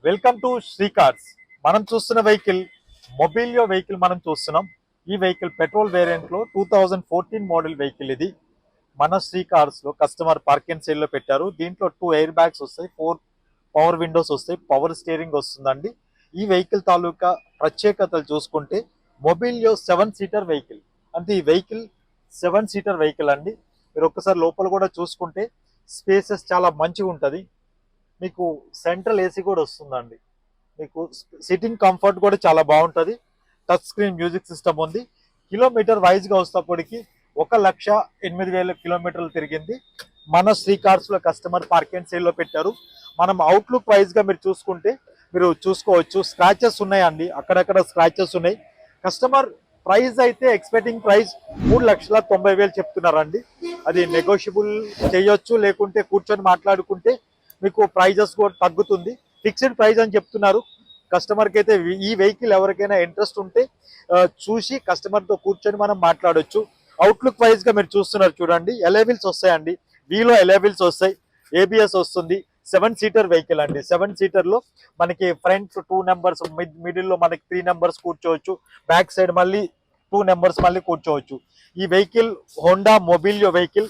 Welcome to Shri cars. మనం చూస్తున్న vehicle Mobilio vehicle మనం చూస్తున్నాం. ఈ వెహికల్ పెట్రోల్ వేరియంట్ లో 2014 మోడల్ వెహికల్. ఇది మన శ్రీ కార్స్ లో కస్టమర్ పార్క్ అండ్ సేల్ లో పెట్టారు. దీంట్లో 2 ఎయిర్ బ్యాగ్స్ వస్తాయి, 4 పవర్ విండోస్ వస్తాయి, పవర్ స్టీరింగ్ వస్తుందండి. ఈ వెహికల్ తాలూకా ప్రత్యేకతలు చూసుకుంటే మొబిలియో 7 సీటర్ వెహికల్. అంటే ఈ వెహికల్ 7 సీటర్ వెహికల్ అండి. మీరు ఒక్కసారి లోపల కూడా చూసుకుంటే స్పేసెస్ చాలా మంచిగా ఉంటుంది. మీకు సెంట్రల్ ఏసీ కూడా వస్తుందండి. మీకు సిట్టింగ్ కంఫర్ట్ కూడా చాలా బాగుంటుంది. టచ్ స్క్రీన్ మ్యూజిక్ సిస్టమ్ ఉంది. కిలోమీటర్ వైజ్గా వస్తేప్పటికి 1,08,000 కిలోమీటర్లు తిరిగింది. మన శ్రీ కార్స్లో కస్టమర్ పార్క్ అండ్ సేల్లో పెట్టారు. మనం అవుట్లుక్ వైజ్గా మీరు చూసుకుంటే మీరు చూసుకోవచ్చు, స్క్రాచెస్ ఉన్నాయండి, అక్కడక్కడ స్క్రాచెస్ ఉన్నాయి. కస్టమర్ ప్రైస్ అయితే ఎక్స్పెక్టింగ్ ప్రైస్ 3,90,000 చెప్తున్నారండి. అది నెగోషియబుల్ చేయొచ్చు, లేకుంటే కూర్చొని మాట్లాడుకుంటే మీకు ప్రైజెస్ కూడా తగ్గుతుంది. ఫిక్స్డ్ ప్రైస్ అని చెప్తున్నారు. కస్టమర్కి అయితే ఈ వెహికల్ ఎవరికైనా ఇంట్రెస్ట్ ఉంటే చూసి కస్టమర్తో కూర్చొని మనం మాట్లాడొచ్చు. అవుట్లుక్ వైజ్గా మీరు చూస్తున్నారు చూడండి, ఎలైవిల్స్ వస్తాయండి, వీలో ఎలైవిల్స్ వస్తాయి, ఏబిఎస్ వస్తుంది. 7 సీటర్ వెహికల్ అండి. 7 సీటర్లో మనకి ఫ్రంట్ 2 నెంబర్స్, మిడిల్లో మనకి 3 నెంబర్స్ కూర్చోవచ్చు, బ్యాక్ సైడ్ మళ్ళీ 2 నెంబర్స్ మళ్ళీ కూర్చోవచ్చు. ఈ వెహికల్ హోండా మొబిలియో వెహికల్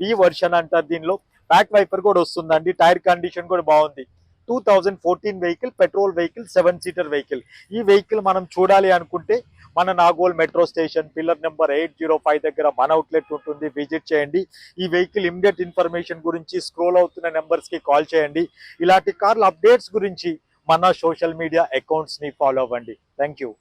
వి వర్షన్ అంటారు. దీనిలో బ్యాక్ వైపర్ కూడా వస్తుందండి. టైర్ కండిషన్ కూడా బాగుంది. 2014 vehicle, petrol vehicle, 7 seater vehicle. ఈ వెహికల్ మనం చూడాలి అనుకుంటే మన Nagole metro station pillar number 805 దగ్గర మన అవుట్లెట్ ఉంటుంది, విజిట్ చేయండి. ఈ వెహికల్ ఇమ్మీడియట్ ఇన్ఫర్మేషన్ గురించి స్క్రోల్ అవుతున్న నెంబర్స్కి కాల్ చేయండి. ఇలాంటి కార్ల అప్డేట్స్ గురించి మన సోషల్ మీడియా అకౌంట్స్ని ఫాలో అవ్వండి. Thank you.